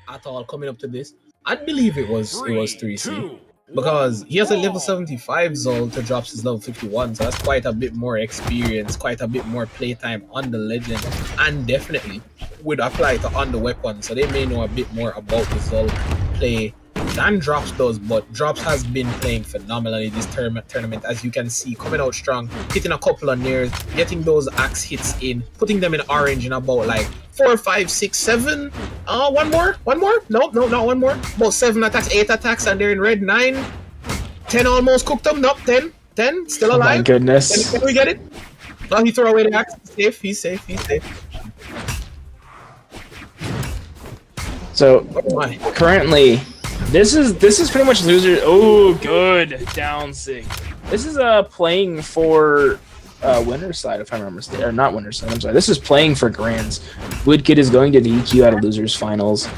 at all coming up to this. I believe it was 3C because he has a level 75 Zol to drops his level 51, so that's quite a bit more experience, quite a bit more playtime on the legend, and definitely would apply to on the weapon, so they may know a bit more about the Zol play than Dropz does. But Dropz has been playing phenomenally this tournament, as you can see, coming out strong, hitting a couple of nairs, getting those axe hits in, putting them in orange in about like 4, 5, 6, 7. One more? No, not one more. About 7 attacks, 8 attacks, and they're in red. 9, 10 almost cooked them. Nope, 10 still alive. Oh my goodness. Can we get it? No, he threw away the axe. He's safe. So currently, this is pretty much loser. Oh, good down sig. This is playing for winner's side, if I remember, or not winner's side. I'm sorry. This is playing for Grands. Woodkid is going to DQ out of losers finals,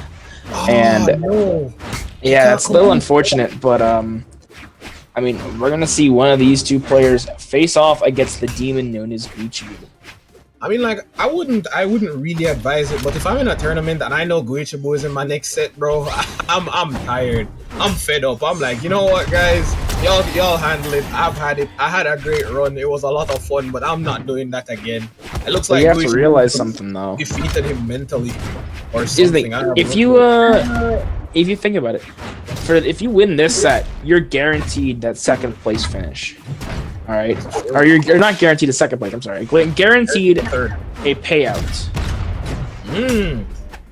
and no. yeah, it's a little unfortunate, but I mean, we're gonna see one of these two players face off against the demon known as Gucci. I mean, like, I wouldn't really advise it, but if I'm in a tournament and I know Guichibu is in my next set, bro, I'm tired. I'm fed up. I'm like, you know what, guys? Y'all handle it. I had a great run. It was a lot of fun, but I'm not doing that again. It looks like you have to realize something though. Defeated him mentally, or something. If you think about it, if you win this set, you're guaranteed that second place finish. All right, or you're not guaranteed a second place. I'm sorry, guaranteed a payout.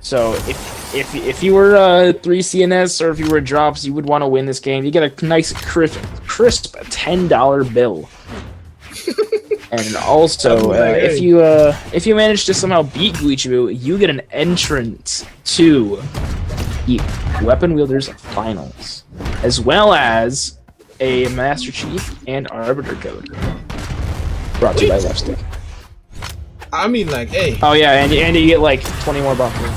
So if you were 3CNS or if you were Dropz, you would want to win this game. You get a nice crisp $10 bill. And also, if you manage to somehow beat Guichibu, you get an entrance to the Weapon Wielders Finals, as well as a Master Chief and Arbiter code. Brought to you by Left Stick. I mean, like, hey. Oh yeah, and you get like 20 more buffers.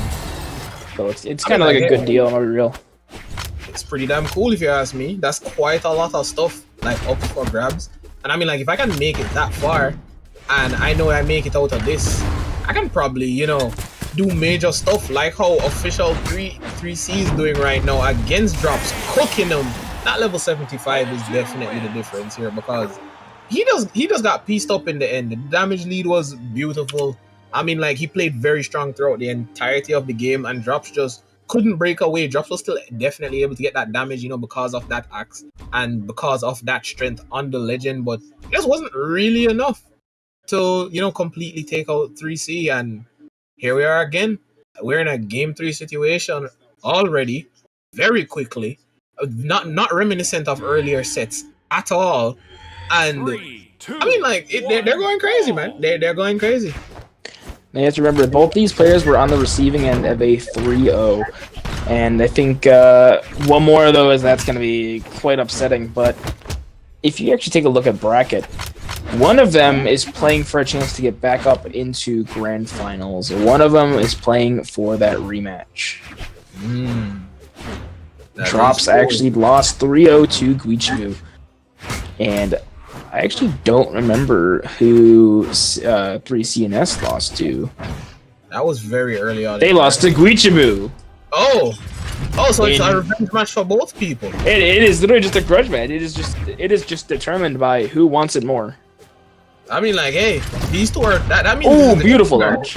So it's kind of like a good deal. I'm gonna be real. It's pretty damn cool if you ask me. That's quite a lot of stuff like up for grabs. And I mean, like, if I can make it that far, and I know I make it out of this, I can probably, you know, do major stuff like how official 3C is doing right now against Dropz, cooking them. That level 75 is definitely the difference here, because he just got pieced up in the end. The damage lead was beautiful. I mean, like, he played very strong throughout the entirety of the game, and Dropz just couldn't break away. Dropz was still definitely able to get that damage, you know, because of that axe and because of that strength on the legend, but it just wasn't really enough to, you know, completely take out 3C. And here we are again. We're in a game 3 situation already, very quickly. Not reminiscent of earlier sets at all. And 3, 2, I mean, like, they're going crazy, man. They're going crazy. Now you have to remember, both these players were on the receiving end of a 3-0. And I think one more of those, that's going to be quite upsetting. But if you actually take a look at bracket, one of them is playing for a chance to get back up into grand finals. One of them is playing for that rematch. Dropz actually lost 3-0 to Guichibu. And I actually don't remember who 3CNS lost to. That was very early on. They lost to Guichibu. Oh, so it's a revenge match for both people. It is literally just a grudge match. It is just determined by who wants it more. I mean, like, hey, these two are that means. Oh, beautiful dodge.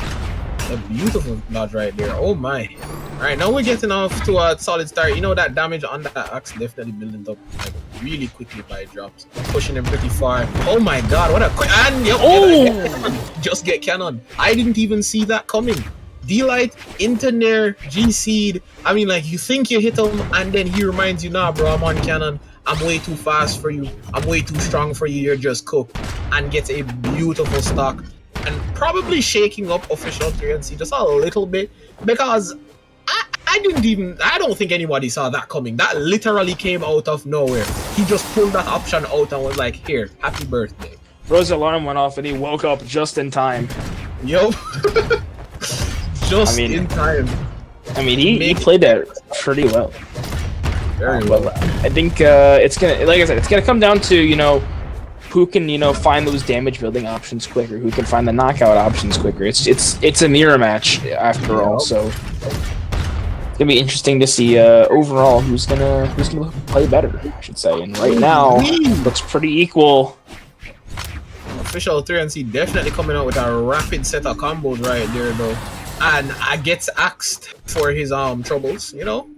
A beautiful dodge right there. Oh my. Alright, now we're getting off to a solid start. You know, that damage on that axe definitely building up like really quickly by Dropz, pushing him pretty far. Oh my god, what a quick, and just get cannon. I didn't even see that coming. D-Light into Nair, G-Seed. I mean, like, you think you hit him and then he reminds you, nah bro, I'm on cannon. I'm way too fast for you. I'm way too strong for you. You're just cooked. And gets a beautiful stock. And probably shaking up official 3NC just a little bit, because I don't think anybody saw that coming. That literally came out of nowhere. He just pulled that option out and was like, here, happy birthday. Bro's alarm went off and he woke up just in time. Yup. In time. I mean, he played that pretty well. Very well. I think it's gonna, like I said, it's gonna come down to, you know, who can, you know, find those damage building options quicker, who can find the knockout options quicker. It's a mirror match after all, so It's gonna be interesting to see overall who's gonna play better, I should say. And right now, looks pretty equal. Official 3NC definitely coming out with a rapid set of combos right there, though. And I gets axed for his troubles, you know?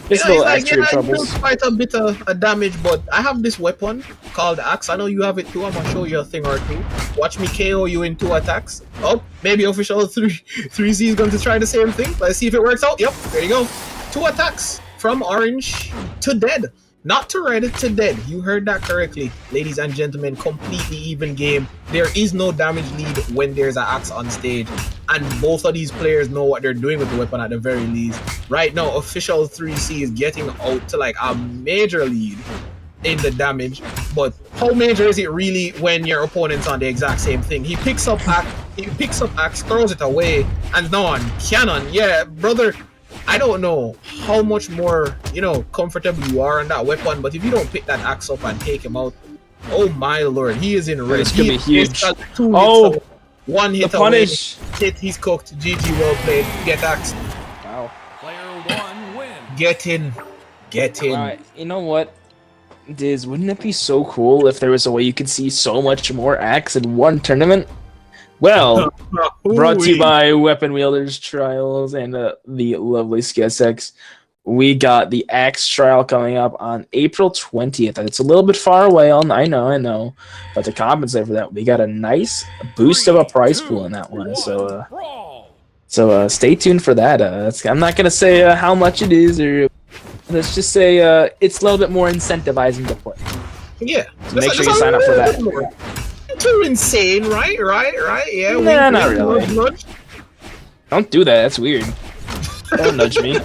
Just little extra troubles. Quite a bit of damage, but I have this weapon called Axe. I know you have it too. I'm gonna show you a thing or two. Watch me KO you in 2 attacks. Oh, maybe official 3C is going to try the same thing. Let's see if it works out. Yep, there you go. 2 attacks from orange to dead. Not to red, to dead. You heard that correctly. Ladies and gentlemen, completely even game. There is no damage lead when there's an axe on stage. And both of these players know what they're doing with the weapon at the very least. Right now, official 3C is getting out to like a major lead in the damage. But how major is it really when your opponent's on the exact same thing? He picks up axe, throws it away, and now on cannon. Yeah, brother. I don't know how much more, you know, comfortable you are on that weapon, but if you don't pick that axe up and take him out, oh my lord, he is in red. It's gonna be huge. Oh, 1 hit the punish. Away. He's cooked. GG, well played. Get axed. Wow. Player 1 wins. Get in. Get in. You know what, Diz? Wouldn't it be so cool if there was a way you could see so much more axe in one tournament? Well, brought to you by Weapon Wielders Trials and the lovely SKSX. We got the Axe trial coming up on April 20th. It's a little bit far away, I know. But to compensate for that, we got a nice boost of a price pool in that one. So stay tuned for that. I'm not going to say how much it is, or let's just say it's a little bit more incentivizing to play. Yeah. So make sure you sign up for that. Too insane, right? Yeah. Nah, not really. Don't do that. That's weird. Don't nudge me.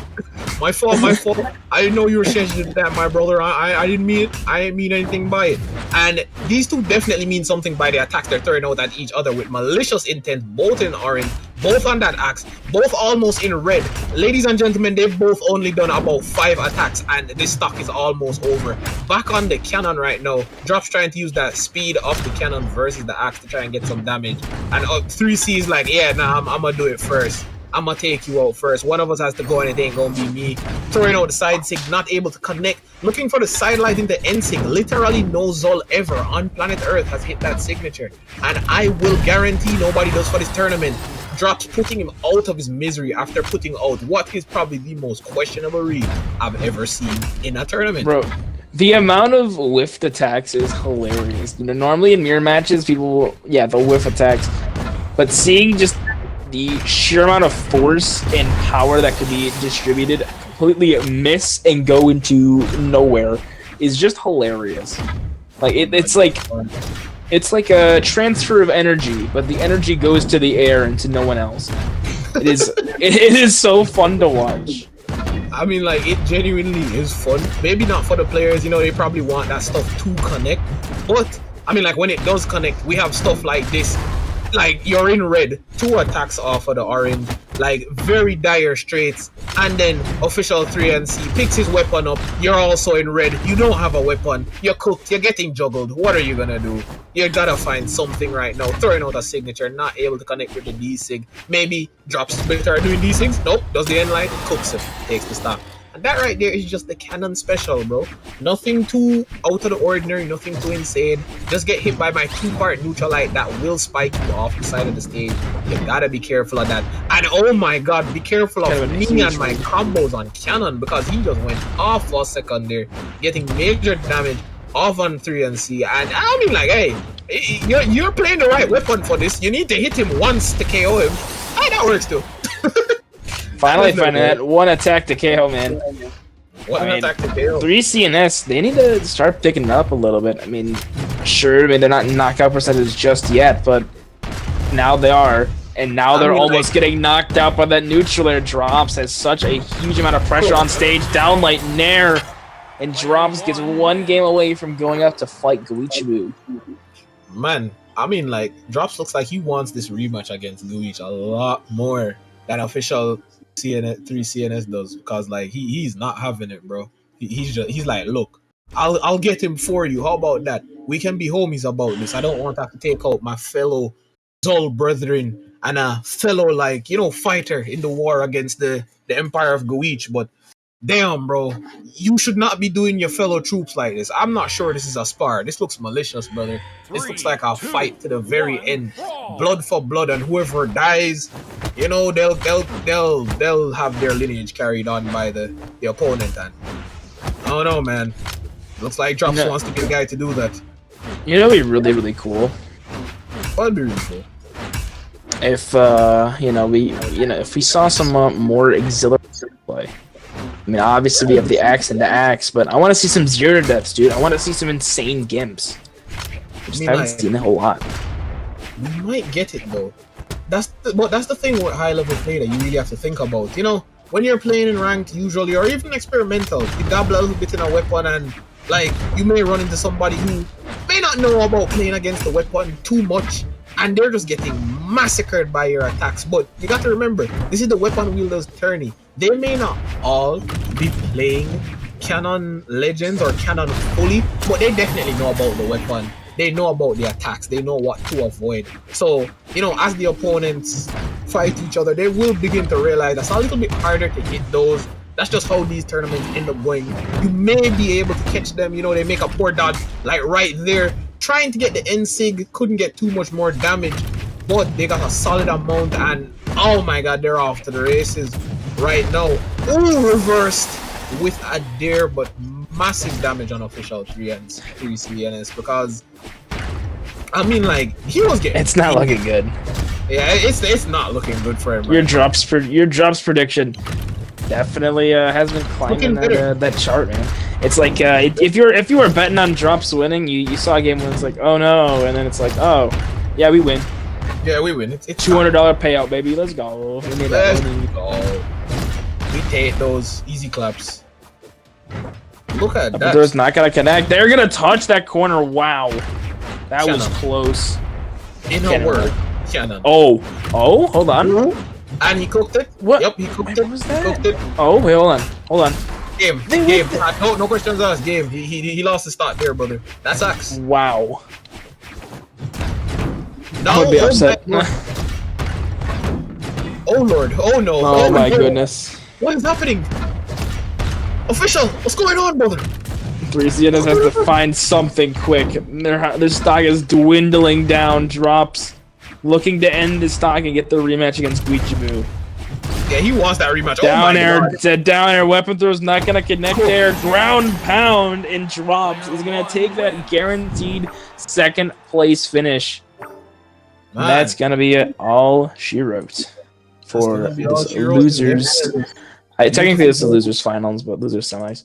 My fault. I didn't know you were sensitive to that, my brother. I didn't mean it. I didn't mean anything by it. And these two definitely mean something by the attacks they're throwing out at each other with malicious intent, both in orange, both on that axe, both almost in red. Ladies and gentlemen, they've both only done about 5 attacks, and this stock is almost over. Back on the cannon right now. Dropz trying to use that speed of the cannon versus the axe to try and get some damage. And 3C is like, yeah, nah, I'm gonna do it first. I'm gonna take you out first. One of us has to go and it ain't gonna be me. Throwing out the side sig, not able to connect. Looking for the side light into end sig. Literally no Zol ever on planet Earth has hit that signature. And I will guarantee nobody does for this tournament. Dropz putting him out of his misery after putting out what is probably the most questionable read I've ever seen in a tournament. Bro, the amount of whiffed attacks is hilarious. You know, normally in mirror matches, people they'll whiff attacks. But seeing just the sheer amount of force and power that could be distributed, completely miss and go into nowhere, is just hilarious. Like it's like a transfer of energy, but the energy goes to the air and to no one else. It is so fun to watch. I mean, like, it genuinely is fun. Maybe not for the players, you know, they probably want that stuff to connect. But I mean, like, when it does connect, we have stuff like this. Like, you're in red, 2 attacks off of the orange, like very dire straits, and then official 3NC picks his weapon up. You're also in red, you don't have a weapon, you're cooked, you're getting juggled. What are you gonna do? You gotta find something right now. Throwing out a signature, not able to connect with the D-Sig. Maybe Dropz better doing D-Sigs. Nope, does the end light, cooks him, takes the stock. And that right there is just the cannon special, bro. Nothing too out of the ordinary, nothing too insane. Just get hit by my 2-part neutral light that will spike you off the side of the stage. You gotta be careful of that. And oh my god, be careful of me and my combos on cannon, because he just went off for a second there, getting major damage off on 3NC. And I mean, like, hey, you're playing the right weapon for this. You need to hit him once to KO him. Hey, that works too. Finally finding that one attack to KO, man. Attack to KO. 3C and S, they need to start picking it up a little bit. I mean, sure, they're not knockout percentage just yet, but now they are. And now they're almost getting knocked out by that neutral air. Dropz has such a huge amount of pressure on stage. Downlight Nair. And Dropz gets 1 game away from going up to fight Guichibu. Man, I mean, like, Dropz looks like he wants this rematch against Guich a lot more than official 3CNS does, because like he's not having it, bro. He's like, look, I'll get him for you. How about that? We can be homies about this. I don't want to have to take out my fellow dull brethren and a fellow, like, fighter in the war against the Empire of Goich. But damn, bro, you should not be doing your fellow troops like this. I'm not sure this is a spar. This looks malicious, brother. This looks like a fight to the very end, blood for blood, and whoever dies, they'll have their lineage carried on by the opponent. And I don't know, man. Looks like Dropz wants to be the guy to do that. You know, it'd be really, really cool. That'd be really cool. If if we saw some more exhilarating play. I mean, obviously we have the axe and the axe, but I want to see some zero deaths, dude. I want to see some insane gimps. Just haven't seen a whole lot. We might get it though. That's the thing with high level play that you really have to think about. When you're playing in ranked, usually, or even experimental, you dabble a little bit in a weapon, and like you may run into somebody who may not know about playing against the weapon too much, and they're just getting massacred by your attacks. But you got to remember, this is the weapon wielder's tourney. They may not all be playing Canon Legends or Canon fully, but they definitely know about the weapon. They know about the attacks. They know what to avoid. So, as the opponents fight each other, they will begin to realize that's a little bit harder to hit those. That's just how these tournaments end up going. You may be able to catch them. They make a poor dodge, like right there. Trying to get the NSIG, couldn't get too much more damage, but they got a solid amount, and oh my god, they're off to the races right now. Ooh, reversed with a dare, but massive damage on official 3 CNS, because I mean, like, he was getting. It's not looking good. Yeah, it's not looking good for him. Your Dropz prediction definitely has been climbing that chart, man. It's like if you were betting on Dropz winning, you saw a game when it's like, oh no, and then it's like, oh yeah, we win. Yeah, we win. It's $200 payout, baby. Let's go. Let's go. We take those easy claps. Look at that. There's not gonna connect. They're gonna touch that corner. Wow, that was close. In a word, Shannon. Oh, hold on. And he cooked it. What? Yep, he cooked it. What was that? He cooked it. Oh, wait, hold on. Game. No questions asked. Game. He lost the start there, brother. That's axe. Wow. I would be upset. Oh lord. Oh no. Oh my goodness. What is happening? Official. What's going on, brother? 3CNS has to find something quick. Their stock is dwindling down. Dropz looking to end the stock and get the rematch against Guichibu. Yeah, he wants that rematch. Down air weapon throw's not gonna connect there. Ground pound in Dropz is gonna take that guaranteed second place finish. That's gonna be it. All she wrote for this losers. Technically, this is losers finals, but losers semis.